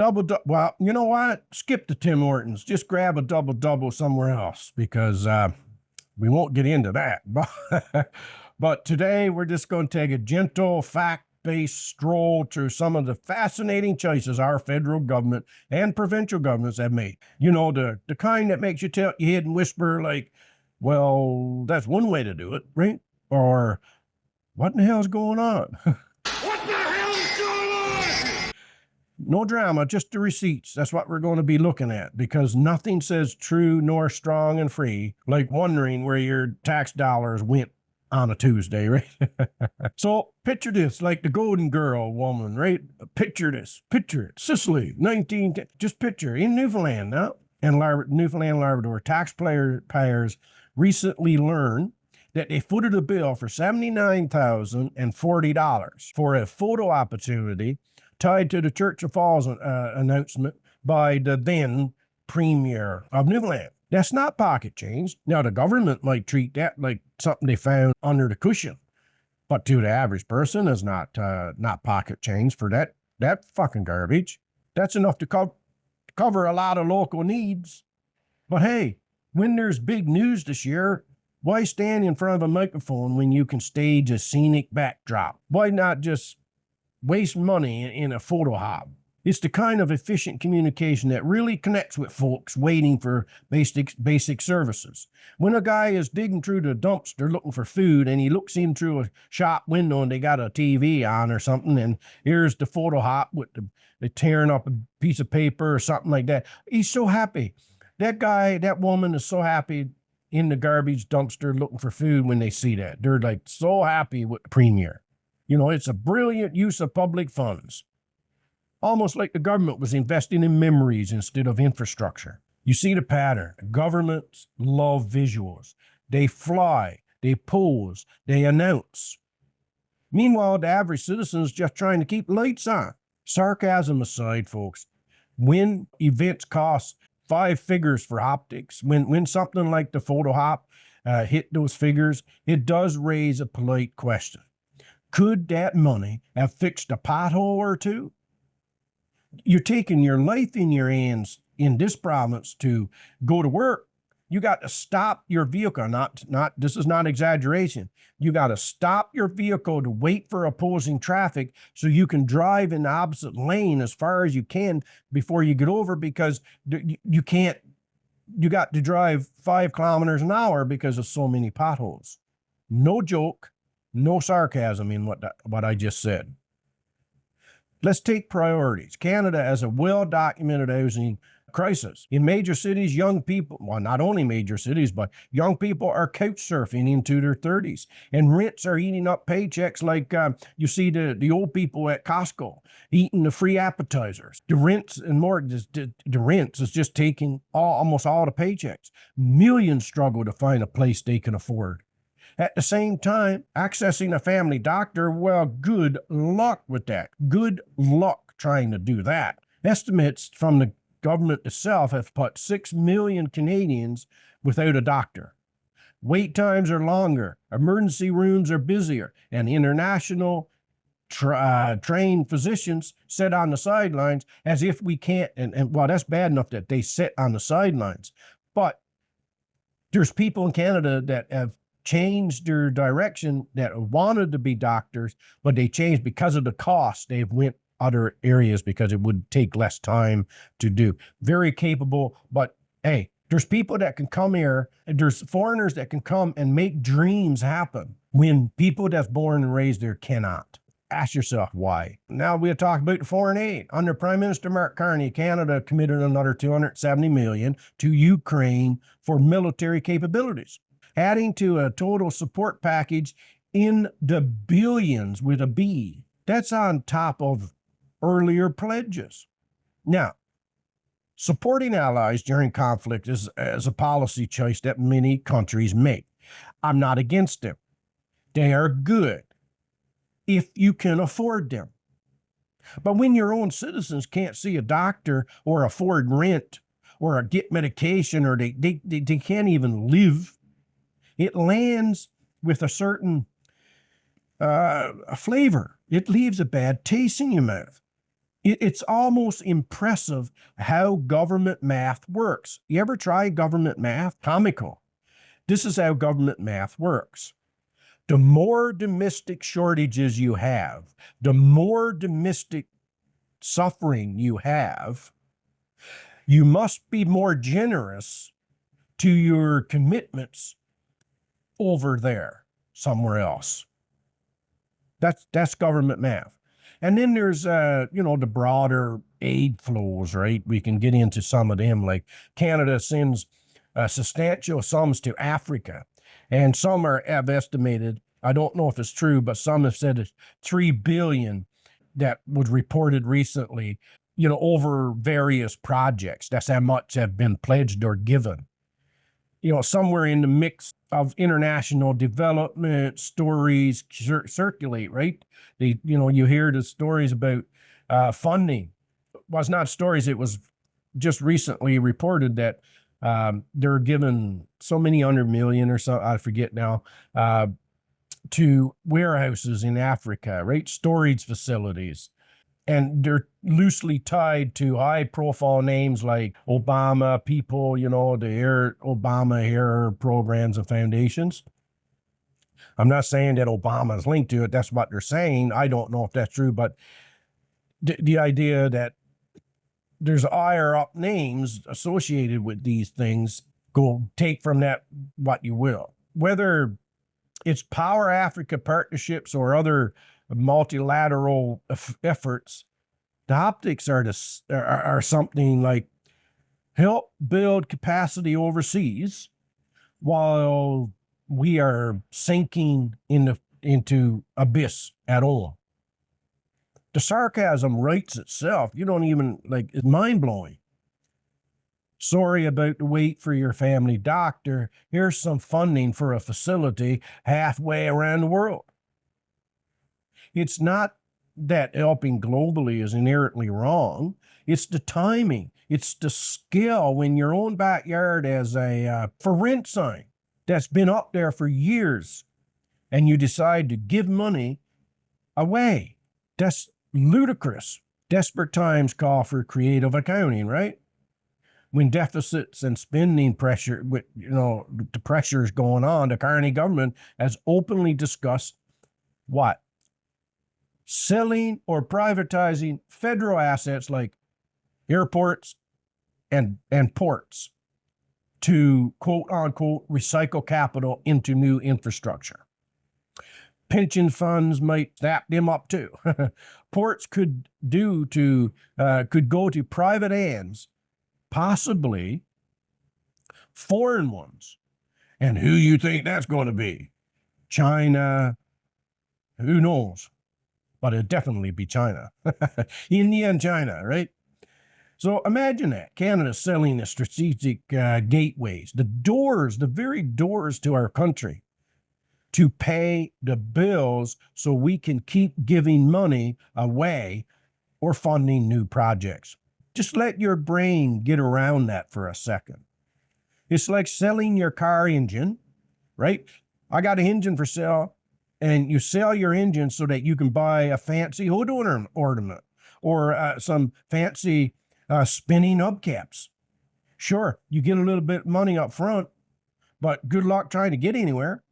Well, you know what? Skip the Tim Hortons. Just grab a double somewhere else because we won't get into that. But today we're just going to take a gentle, fact-based stroll through some of the fascinating choices our federal government and provincial governments have made. You know, the kind that makes you tell your head and whisper like, well, that's one way to do it, right? Or what in the hell's going on? What the hell is going on? No drama, just the receipts. That's what we're going to be looking at because nothing says true nor strong and free like wondering where your tax dollars went on a Tuesday, right? So picture this, like the Golden Girl woman, right? Picture this, picture it. Sicily, just picture in Newfoundland now and Newfoundland and Labrador, taxpayers recently learned that they footed a bill for $79,040 for a photo opportunity tied to the Church of Falls announcement by the then Premier of Newfoundland. That's not pocket change. Now, the government might treat that like something they found under the cushion, but to the average person is not pocket change for that fucking garbage. That's enough to cover a lot of local needs. But hey, when there's big news this year, why stand in front of a microphone when you can stage a scenic backdrop? Why not just waste money in a photo op? It's the kind of efficient communication that really connects with folks waiting for basic services. When a guy is digging through the dumpster looking for food and he looks in through a shop window and they got a TV on or something, and here's the photo op with the tearing up a piece of paper or something like that, he's so happy. That woman is so happy in the garbage dumpster looking for food when they see that. They're like so happy with the Premier. You know, it's a brilliant use of public funds. Almost like the government was investing in memories instead of infrastructure. You see the pattern. Governments love visuals. They fly, they pose, they announce. Meanwhile, the average citizen is just trying to keep lights on. Sarcasm aside, folks, when events cost 5 figures for optics, when something like the photo op hit those figures, it does raise a polite question. Could that money have fixed a pothole or two? You're taking your life in your hands in this province to go to work. You got to stop your vehicle. This is not exaggeration. You got to stop your vehicle to wait for opposing traffic so you can drive in the opposite lane as far as you can before you get over, because you got to drive 5 kilometers an hour because of so many potholes. No joke, no sarcasm in what I just said. Let's take priorities. Canada has a well-documented housing crisis. In major cities, young people, well, not only major cities, but young people are couch surfing into their 30s, and rents are eating up paychecks like you see the old people at Costco eating the free appetizers. The rents and mortgages, the rents is just taking almost all the paychecks. Millions struggle to find a place they can afford. At the same time, accessing a family doctor, well, good luck with that. Good luck trying to do that. Estimates from the government itself have put 6 million Canadians without a doctor. Wait times are longer, emergency rooms are busier, and international trained physicians sit on the sidelines as if we can't, and well, that's bad enough that they sit on the sidelines. But there's people in Canada that have changed their direction, that wanted to be doctors, but they changed because of the cost. They've went other areas because it would take less time to do. Very capable, but hey, there's people that can come here, and there's foreigners that can come and make dreams happen when people that's born and raised there cannot. Ask yourself why. Now we'll talk about the foreign aid. Under Prime Minister Mark Carney, Canada committed another $270 million to Ukraine for military capabilities, adding to a total support package in the billions with a B. That's on top of earlier pledges. Now, supporting allies during conflict is a policy choice that many countries make. I'm not against them. They are good if you can afford them. But when your own citizens can't see a doctor or afford rent or get medication, or they can't even live, it lands with a certain flavor. It leaves a bad taste in your mouth. It's almost impressive how government math works. You ever try government math? Comical. This is how government math works. The more domestic shortages you have, the more domestic suffering you have, you must be more generous to your commitments over there, somewhere else. That's government math. And then there's the broader aid flows, right? We can get into some of them. Like Canada sends substantial sums to Africa, and some have estimated, I don't know if it's true, but some have said it's 3 billion that was reported recently, over various projects. That's how much have been pledged or given. Somewhere in the mix of international development stories circulate, right? You hear the stories about funding. Well, it's not stories. It was just recently reported that they're given so many hundred million or so, I forget now, to warehouses in Africa, right? Storage facilities. And they're loosely tied to high-profile names like Obama people, the Obama hair programs and foundations. I'm not saying that Obama is linked to it. That's what they're saying. I don't know if that's true, but the idea that there's higher-up names associated with these things, go take from that what you will. Whether it's Power Africa partnerships or other multilateral efforts, the optics are something like help build capacity overseas while we are sinking into abyss at all. The sarcasm writes itself. You don't even it's mind-blowing. Sorry about the wait for your family doctor. Here's some funding for a facility halfway around the world. It's not that helping globally is inherently wrong. It's the timing. It's the skill in your own backyard as a for rent sign that's been up there for years, and you decide to give money away. That's ludicrous. Desperate times call for creative accounting, right? When deficits and spending pressure, the pressures going on, the Carney government has openly discussed what? Selling or privatizing federal assets like airports and ports to quote unquote recycle capital into new infrastructure. Pension funds might snap them up too. Ports could go to private hands, possibly foreign ones. And who you think that's going to be? China? Who knows? But it'd definitely be China. India and China, right? So imagine that. Canada selling the strategic gateways, the very doors to our country, to pay the bills so we can keep giving money away or funding new projects. Just let your brain get around that for a second. It's like selling your car engine, right? I got an engine for sale. And you sell your engine so that you can buy a fancy hood ornament or some fancy spinning hubcaps. Sure, you get a little bit of money up front, but good luck trying to get anywhere.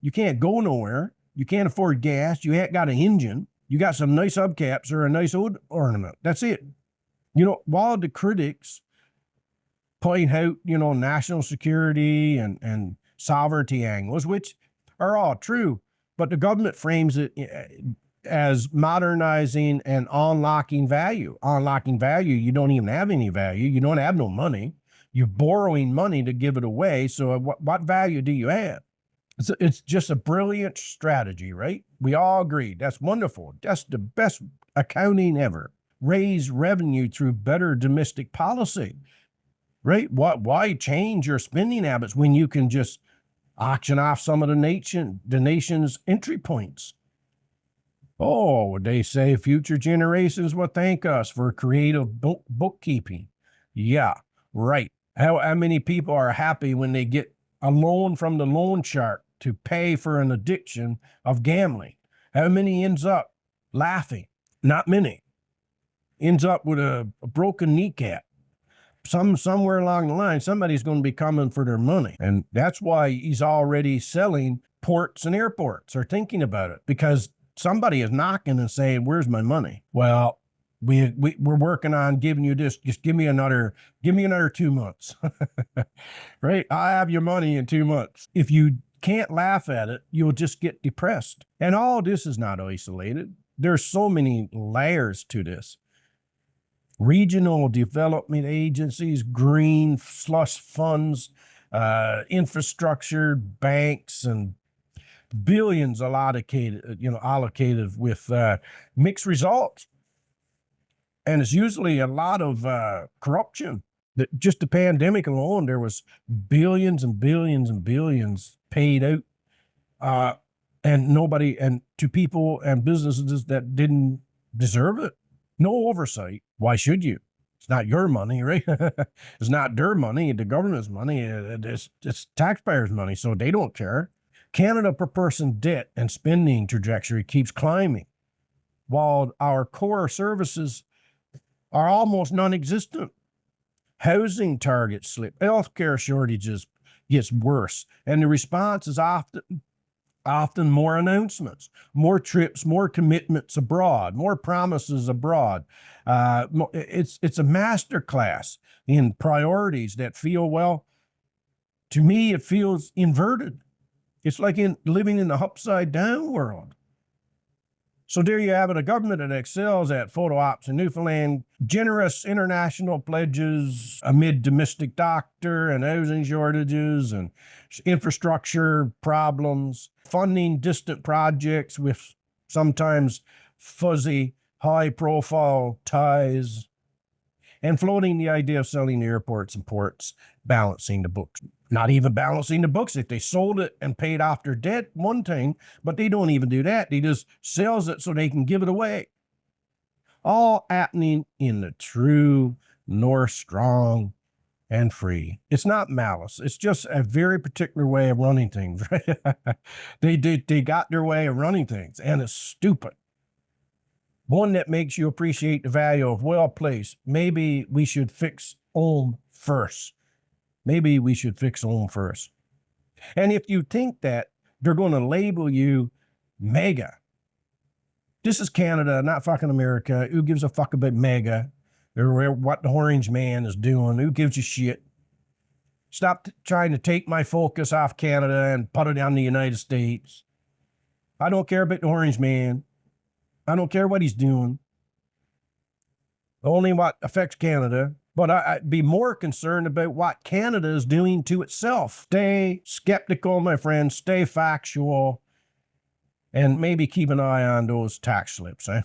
You can't go nowhere. You can't afford gas. You ain't got an engine. You got some nice hubcaps or a nice hood ornament. That's it. While the critics point out, national security and sovereignty angles, which are all true, but the government frames it as modernizing and unlocking value. Unlocking value, you don't even have any value. You don't have no money. You're borrowing money to give it away. So what value do you have? It's just a brilliant strategy, right? We all agree. That's wonderful. That's the best accounting ever. Raise revenue through better domestic policy, right? Why change your spending habits when you can just auction off some of the nation's entry points? Oh, they say future generations will thank us for creative bookkeeping. Yeah, right. How many people are happy when they get a loan from the loan shark to pay for an addiction of gambling? How many ends up laughing? Not many. ends up with a broken kneecap. Somewhere along the line, somebody's going to be coming for their money. And that's why he's already selling ports and airports, or thinking about it, because somebody is knocking and saying, where's my money? Well, we're working on giving you this. Just give me another 2 months. Right? I have your money in 2 months. If you can't laugh at it, you'll just get depressed. And all this is not isolated. There's so many layers to this. Regional development agencies, green slush funds, infrastructure, banks, and billions allocated with mixed results. And it's usually a lot of corruption. Just the pandemic alone, there was billions and billions and billions paid out, and to people and businesses that didn't deserve it. No oversight. Why should you? It's not your money, right? It's not their money, the government's money. It's taxpayers' money, so they don't care. Canada per person debt and spending trajectory keeps climbing, while our core services are almost non-existent. Housing targets slip, healthcare shortages gets worse, and the response is often more announcements, more trips, more commitments abroad, more promises abroad. It's a master class in priorities that feel, well, to me, it feels inverted. It's like living in the upside down world. So there you have it, a government that excels at photo ops in Newfoundland, generous international pledges amid domestic doctor and housing shortages and infrastructure problems, funding distant projects with sometimes fuzzy, high-profile ties, and floating the idea of selling airports and ports, balancing the books. Not even balancing the books. If they sold it and paid off their debt, one thing, but they don't even do that. They just sells it so they can give it away. All happening in the true North strong and free. It's not malice. It's just a very particular way of running things, right? They got their way of running things, and it's stupid. One that makes you appreciate the value of well-placed. Maybe we should fix home first. Maybe we should fix home first. And if you think that, they're going to label you mega. This is Canada, not fucking America. Who gives a fuck about mega? Or what the orange man is doing? Who gives a shit? Stop trying to take my focus off Canada and put it on the United States. I don't care about the orange man. I don't care what he's doing. Only what affects Canada. But I'd be more concerned about what Canada is doing to itself. Stay skeptical, my friends. Stay factual. And maybe keep an eye on those tax slips, eh?